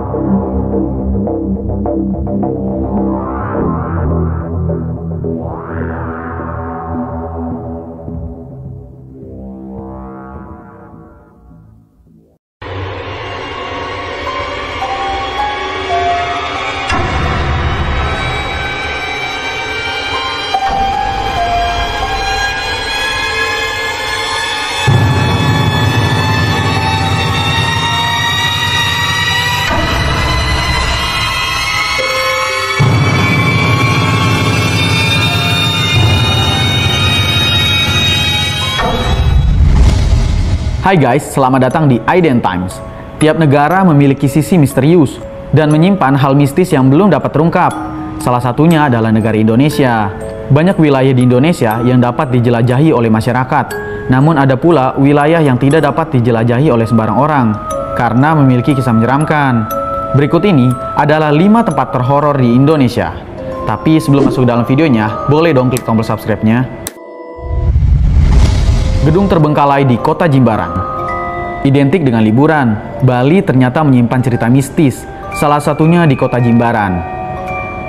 Hai guys, selamat datang di Iden Times. Tiap negara memiliki sisi misterius dan menyimpan hal mistis yang belum dapat terungkap. Salah satunya adalah negara Indonesia. Banyak wilayah di Indonesia yang dapat dijelajahi oleh masyarakat. Namun ada pula wilayah yang tidak dapat dijelajahi oleh sembarang orang karena memiliki kisah menyeramkan. Berikut ini adalah 5 tempat terhoror di Indonesia. Tapi sebelum masuk dalam videonya, boleh dong klik tombol subscribe-nya. Gedung terbengkalai di Kota Jimbaran. Identik dengan liburan, Bali ternyata menyimpan cerita mistis, salah satunya di Kota Jimbaran.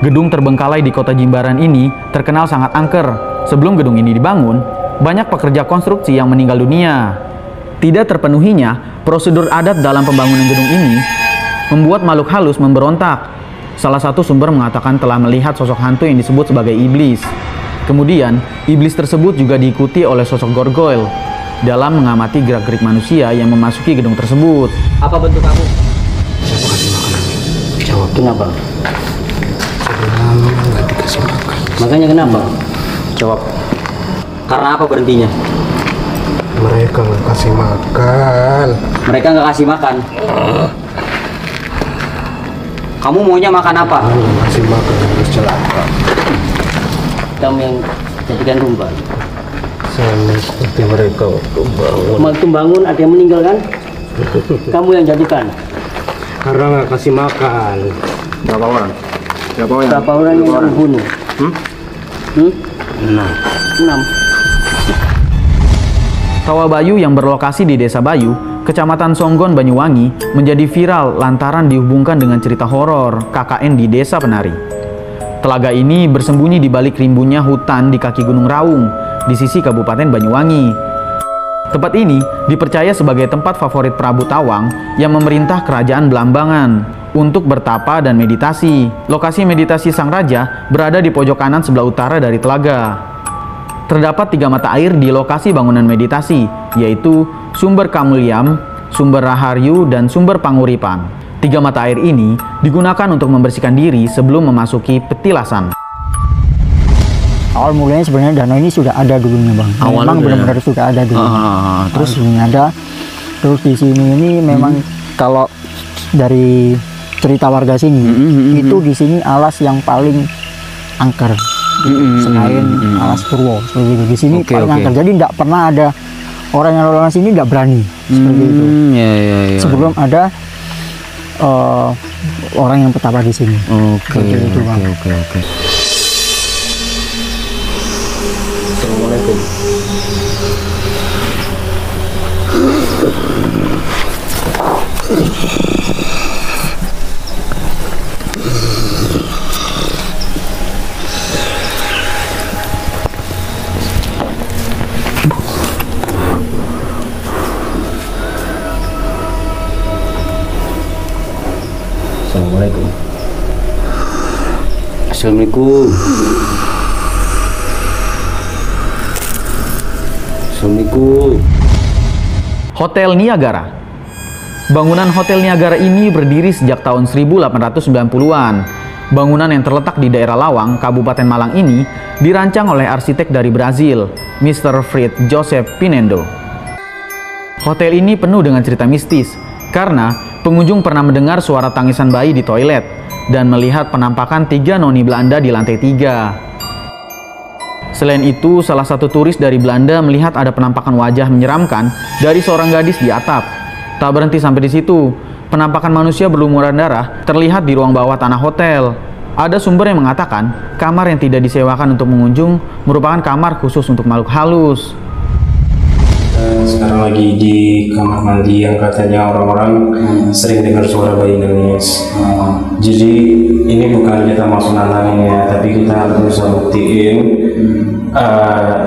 Gedung terbengkalai di Kota Jimbaran ini terkenal sangat angker. Sebelum gedung ini dibangun, banyak pekerja konstruksi yang meninggal dunia. Tidak terpenuhinya prosedur adat dalam pembangunan gedung ini membuat makhluk halus memberontak. Salah satu sumber mengatakan telah melihat sosok hantu yang disebut sebagai iblis. Kemudian, iblis tersebut juga diikuti oleh sosok gargoyle dalam mengamati gerak-gerik manusia yang memasuki gedung tersebut. Apa bentuk kamu? Saya kasih makanan. Jawab. Kenapa? Karena nggak dikasih makan. Makanya kenapa? Jawab. Karena apa berhentinya? Mereka nggak kasih makan. Mereka nggak kasih makan. Kamu maunya makan apa? Nggak kasih makan, harus celaka. Kamu yang jadikan tumbal. Sama seperti mereka waktu bangun. Waktu bangun ada yang meninggal kan? Kamu yang jadikan. Karena nggak kasih makan. Berapa orang? Berapa orang yang membunuh? 6. Kawah Bayu yang berlokasi di Desa Bayu, Kecamatan Songgon, Banyuwangi, menjadi viral lantaran dihubungkan dengan cerita horor KKN di Desa Penari. Telaga ini bersembunyi di balik rimbunnya hutan di kaki Gunung Raung, di sisi Kabupaten Banyuwangi. Tempat ini dipercaya sebagai tempat favorit Prabu Tawang yang memerintah Kerajaan Belambangan untuk bertapa dan meditasi. Lokasi meditasi Sang Raja berada di pojok kanan sebelah utara dari telaga. Terdapat 3 mata air di lokasi bangunan meditasi, yaitu Sumber Kamulyam, Sumber Raharyu, dan Sumber Panguripan. 3 mata air ini digunakan untuk membersihkan diri sebelum memasuki petilasan. Awal mulanya sebenarnya danau ini sudah ada dulunya, Bang. Memang benar-benar sudah ada dulu. Terus ini ada. Terus di sini ini memang kalau dari cerita warga sini, itu di sini alas yang paling angker. Selain Alas Purwo seperti itu. Di sini paling angker. Jadi tidak pernah ada orang yang lalu sini tidak berani seperti itu. Sebelum ada orang yang petapa di sini. Oke. Assalamualaikum. Assalamualaikum. Assalamualaikum. Assalamualaikum. Hotel Niagara. Bangunan Hotel Niagara ini berdiri sejak tahun 1890-an. Bangunan yang terletak di daerah Lawang, Kabupaten Malang ini dirancang oleh arsitek dari Brazil, Mr. Fritz Joseph Pinendo. Hotel ini penuh dengan cerita mistis karena pengunjung pernah mendengar suara tangisan bayi di toilet dan melihat penampakan 3 noni Belanda di lantai 3. Selain itu, salah satu turis dari Belanda melihat ada penampakan wajah menyeramkan dari seorang gadis di atap. Tak berhenti sampai di situ, penampakan manusia berlumuran darah terlihat di ruang bawah tanah hotel. Ada sumber yang mengatakan kamar yang tidak disewakan untuk pengunjung merupakan kamar khusus untuk makhluk halus. Sekarang lagi di kamar mandi yang katanya orang-orang sering dengar suara bayi nangis. Jadi ini bukan kita masuk nantangin ya, tapi kita berusaha buktiin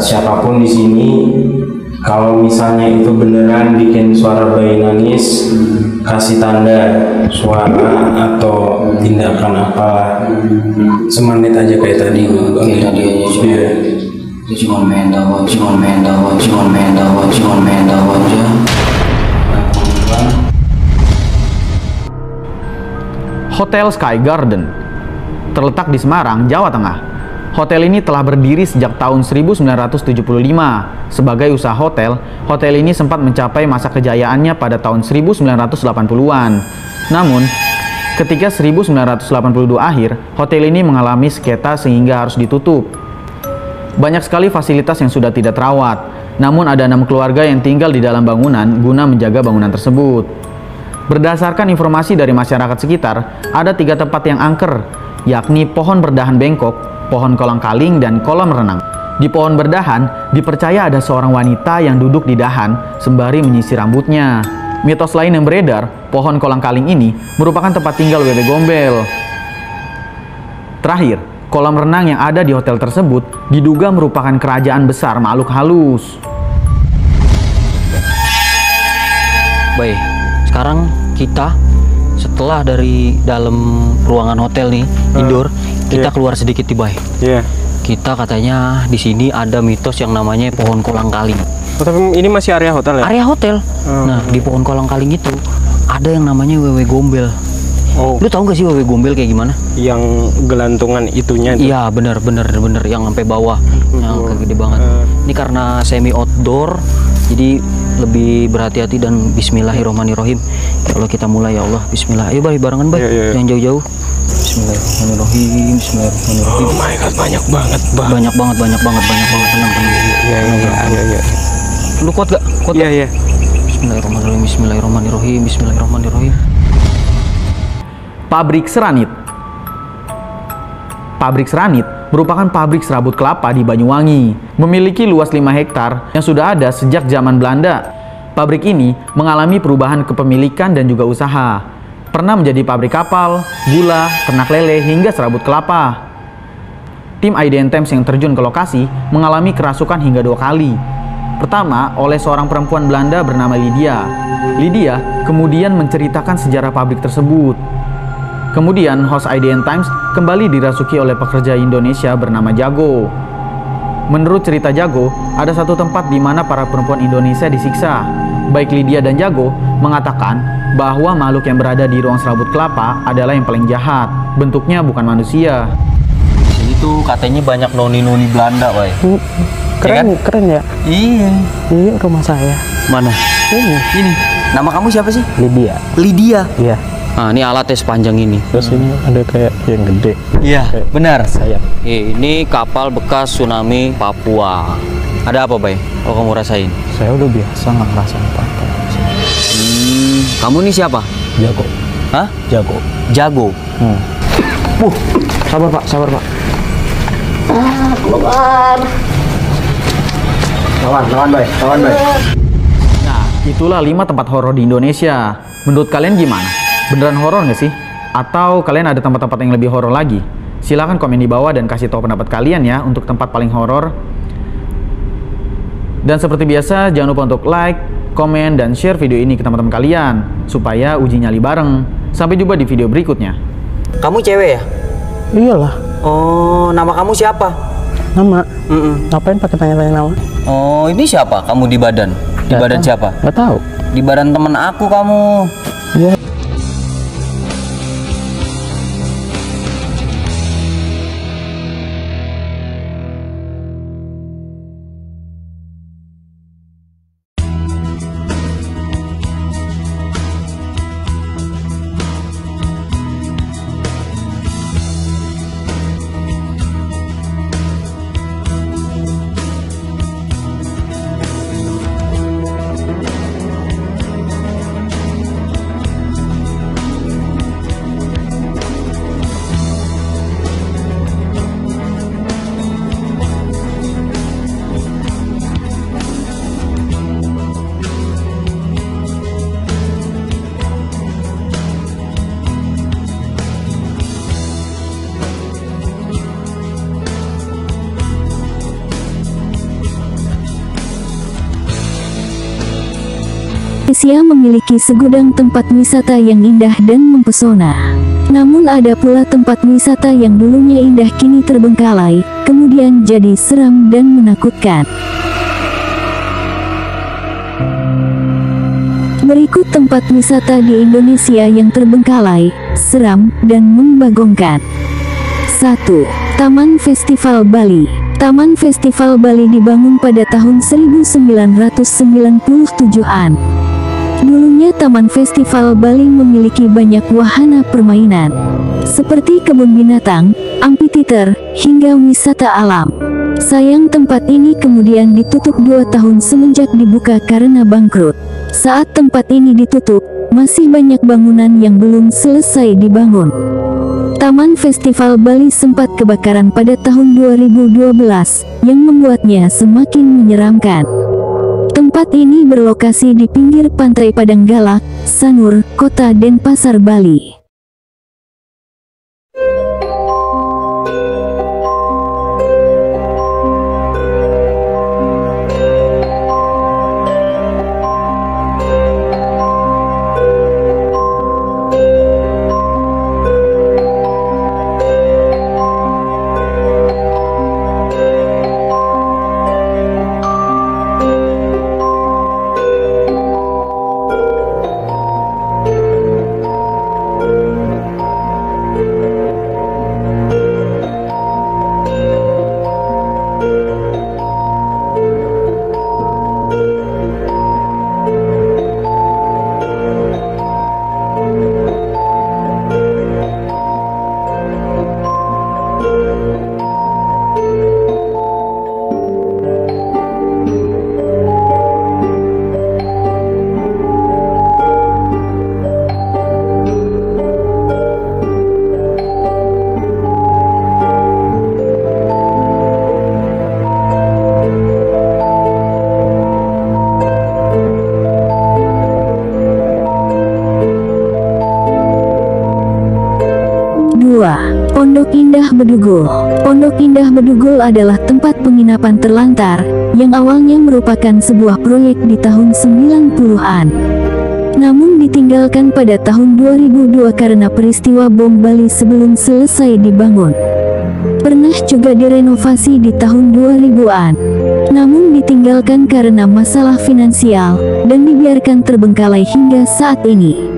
siapapun di sini kalau misalnya itu beneran bikin suara bayi nangis, kasih tanda suara atau tindakan apa. Semenit aja kayak tadi. Kayak tadi aja. Cuma main dawa aja. Hotel Sky Garden terletak di Semarang, Jawa Tengah. Hotel ini telah berdiri sejak tahun 1975. Sebagai usaha hotel, hotel ini sempat mencapai masa kejayaannya pada tahun 1980-an. Namun, ketika 1982 akhir, hotel ini mengalami sengketa sehingga harus ditutup. Banyak sekali fasilitas yang sudah tidak terawat, namun ada 6 keluarga yang tinggal di dalam bangunan guna menjaga bangunan tersebut. Berdasarkan informasi dari masyarakat sekitar, ada 3 tempat yang angker, yakni pohon berdahan bengkok, pohon kolang-kaling, dan kolam renang. Di pohon berdahan, dipercaya ada seorang wanita yang duduk di dahan sembari menyisir rambutnya. Mitos lain yang beredar, pohon kolang-kaling ini merupakan tempat tinggal Wewe Gombel. Terakhir, kolam renang yang ada di hotel tersebut diduga merupakan kerajaan besar makhluk halus. Baik, sekarang kita setelah dari dalam ruangan hotel nih indoor, kita keluar sedikit nih, Bay. Kita katanya di sini ada mitos yang namanya pohon kolang-kaling. Tapi ini masih area hotel ya? Area hotel. Nah, di pohon kolang-kaling itu ada yang namanya Wewe Gombel. Lu tahu gak sih Wewe Gombel kayak gimana? Yang gelantungan itunya itu? Iya, bener yang sampai bawah, yang gede banget. Ini karena semi outdoor, jadi lebih berhati-hati dan bismillahirrahmanirrahim. Ya Allah, kita mulai ya Allah. Bismillah. Ayo Bay, barengan Bay. Yang jauh-jauh. Bismillahirrahmanirrahim. Bismillahirrahmanirrahim. Oh my God, banyak banget. Banyak banget. Tenang. Iya. Lu kuat gak? Kuat. Iya. Bismillahirrahmanirrahim. Pabrik Seranit. Pabrik Seranit merupakan pabrik serabut kelapa di Banyuwangi. Memiliki luas 5 hektar yang sudah ada sejak zaman Belanda. Pabrik ini mengalami perubahan kepemilikan dan juga usaha. Pernah menjadi pabrik kapal, gula, ternak lele, hingga serabut kelapa. Tim IDN Times yang terjun ke lokasi mengalami kerasukan hingga 2 kali. Pertama, oleh seorang perempuan Belanda bernama Lydia. Lydia kemudian menceritakan sejarah pabrik tersebut. Kemudian, host IDN Times kembali dirasuki oleh pekerja Indonesia bernama Jago. Menurut cerita Jago, ada satu tempat di mana para perempuan Indonesia disiksa. Baik Lydia dan Jago mengatakan bahwa makhluk yang berada di ruang serabut kelapa adalah yang paling jahat. Bentuknya bukan manusia. Di sini tuh katanya banyak noni-noni Belanda, Bay. Keren ya? Iya. Ini rumah saya. Mana? Ini. Nama kamu siapa sih? Lydia. Lydia? Iya. Nah, ini alatnya sepanjang ini. Terus ini ada kayak yang gede. Iya, benar. Sayap. Ini kapal bekas tsunami Papua. Ada apa, Bay? Kalau kamu rasain? Saya udah biasa nggak ngerasain apa-apa. Kamu ini siapa? Jago. Hah? Jago. Jago. Sabar Pak, sabar Pak. Keluar. Lawan Bay. Nah, itulah 5 tempat horor di Indonesia. Menurut kalian gimana? Beneran horor nggak sih? Atau kalian ada tempat-tempat yang lebih horor lagi? Silahkan komen di bawah dan kasih tahu pendapat kalian ya untuk tempat paling horor. Dan seperti biasa, jangan lupa untuk like, komen, dan share video ini ke teman-teman kalian supaya uji nyali bareng. Sampai jumpa di video berikutnya. Kamu cewek ya? Iyalah. Oh, nama kamu siapa? Nama. Ngapain pakai tanya-tanya nama? Oh, ini siapa? Kamu di badan? Di badan siapa? Gak tahu. Di badan temen aku kamu. Iya. Indonesia memiliki segudang tempat wisata yang indah dan mempesona. Namun ada pula tempat wisata yang dulunya indah kini terbengkalai, kemudian jadi seram dan menakutkan. Berikut tempat wisata di Indonesia yang terbengkalai, seram, dan membagongkan. 1. Taman Festival Bali. Taman Festival Bali dibangun pada tahun 1997-an. Dulunya Taman Festival Bali memiliki banyak wahana permainan, seperti kebun binatang, amphitheater, hingga wisata alam. Sayang tempat ini kemudian ditutup 2 tahun semenjak dibuka karena bangkrut. Saat tempat ini ditutup, masih banyak bangunan yang belum selesai dibangun. Taman Festival Bali sempat kebakaran pada tahun 2012, yang membuatnya semakin menyeramkan. Tempat ini berlokasi di pinggir pantai Padanggalak, Sanur, Kota Denpasar, Bali. Pondok Indah Bedugul. Pondok Indah Bedugul adalah tempat penginapan terlantar, yang awalnya merupakan sebuah proyek di tahun 90-an. Namun ditinggalkan pada tahun 2002 karena peristiwa bom Bali sebelum selesai dibangun. Pernah juga direnovasi di tahun 2000-an. Namun ditinggalkan karena masalah finansial, dan dibiarkan terbengkalai hingga saat ini.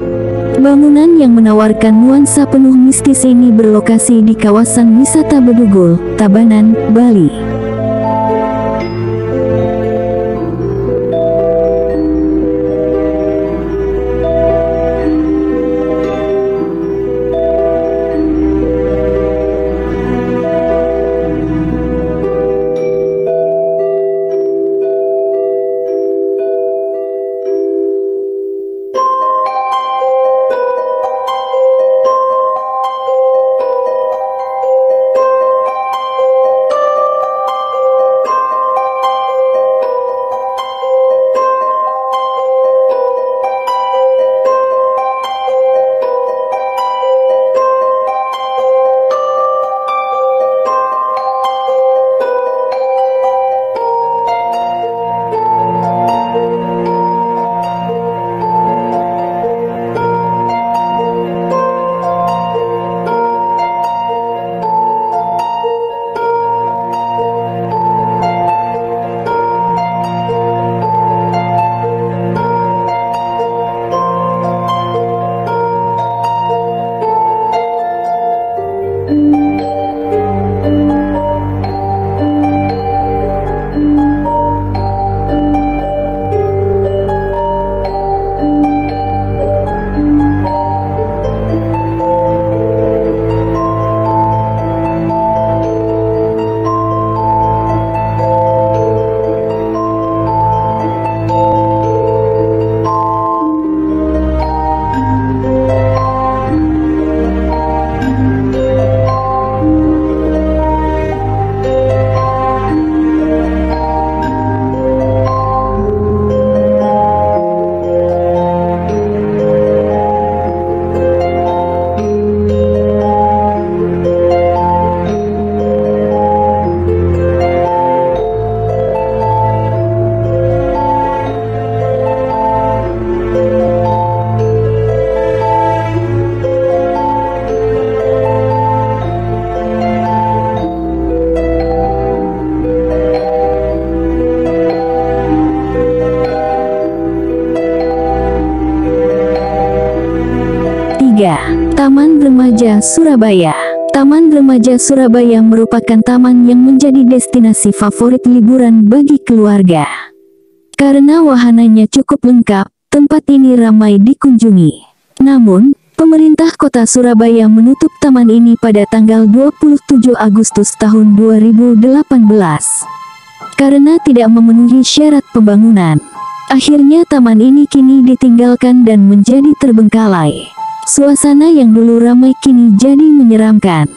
Bangunan yang menawarkan nuansa penuh mistis ini berlokasi di kawasan wisata Bedugul, Tabanan, Bali. Taman Remaja Surabaya. Taman Remaja Surabaya merupakan taman yang menjadi destinasi favorit liburan bagi keluarga. Karena wahananya cukup lengkap, tempat ini ramai dikunjungi. Namun, pemerintah kota Surabaya menutup taman ini pada tanggal 27 Agustus tahun 2018. Karena tidak memenuhi syarat pembangunan. Akhirnya taman ini kini ditinggalkan dan menjadi terbengkalai. Suasana yang dulu ramai kini jadi menyeramkan.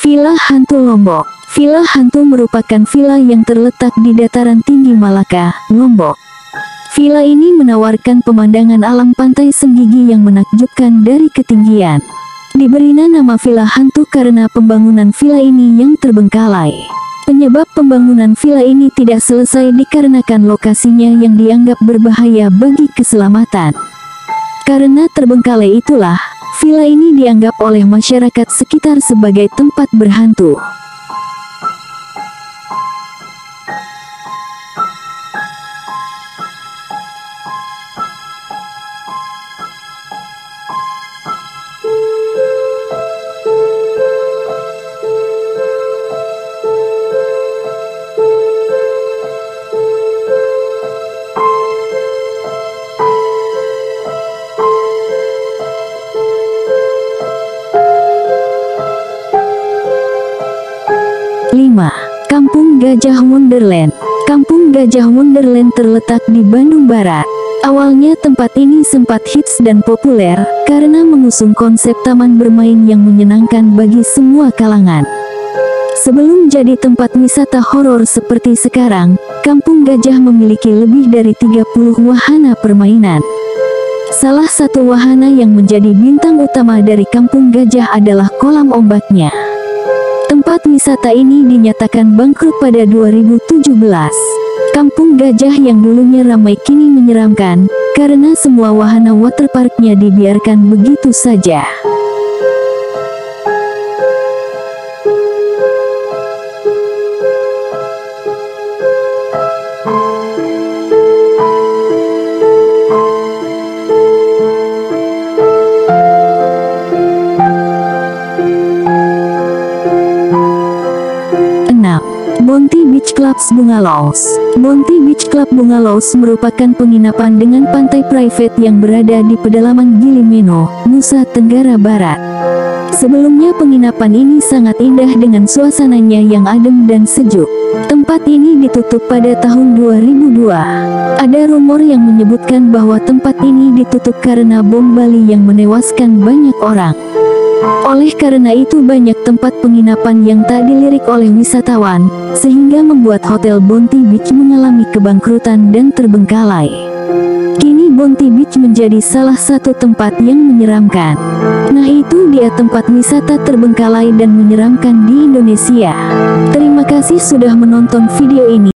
Villa Hantu Lombok. Villa Hantu merupakan villa yang terletak di dataran tinggi Malaka, Lombok. Villa ini menawarkan pemandangan alam pantai Senggigi yang menakjubkan dari ketinggian. Diberi nama Villa Hantu karena pembangunan villa ini yang terbengkalai. Penyebab pembangunan villa ini tidak selesai dikarenakan lokasinya yang dianggap berbahaya bagi keselamatan. Karena terbengkalai itulah, villa ini dianggap oleh masyarakat sekitar sebagai tempat berhantu. Kampung Gajah Wonderland. Kampung Gajah Wonderland terletak di Bandung Barat. Awalnya tempat ini sempat hits dan populer karena mengusung konsep taman bermain yang menyenangkan bagi semua kalangan. Sebelum jadi tempat wisata horor seperti sekarang, Kampung Gajah memiliki lebih dari 30 wahana permainan. Salah satu wahana yang menjadi bintang utama dari Kampung Gajah adalah kolam ombaknya. Tempat wisata ini dinyatakan bangkrut pada 2017. Kampung Gajah yang dulunya ramai kini menyeramkan, karena semua wahana waterparknya dibiarkan begitu saja. Bonti Beach Club Bungalows. Bonti Beach Club Bungalows merupakan penginapan dengan pantai private yang berada di pedalaman Gilimeno, Nusa Tenggara Barat. Sebelumnya penginapan ini sangat indah dengan suasananya yang adem dan sejuk. Tempat ini ditutup pada tahun 2002. Ada rumor yang menyebutkan bahwa tempat ini ditutup karena bom Bali yang menewaskan banyak orang. Oleh karena itu banyak tempat penginapan yang tak dilirik oleh wisatawan, sehingga membuat Hotel Bonti Beach mengalami kebangkrutan dan terbengkalai. Kini Bonti Beach menjadi salah satu tempat yang menyeramkan. Nah itu dia tempat wisata terbengkalai dan menyeramkan di Indonesia. Terima kasih sudah menonton video ini.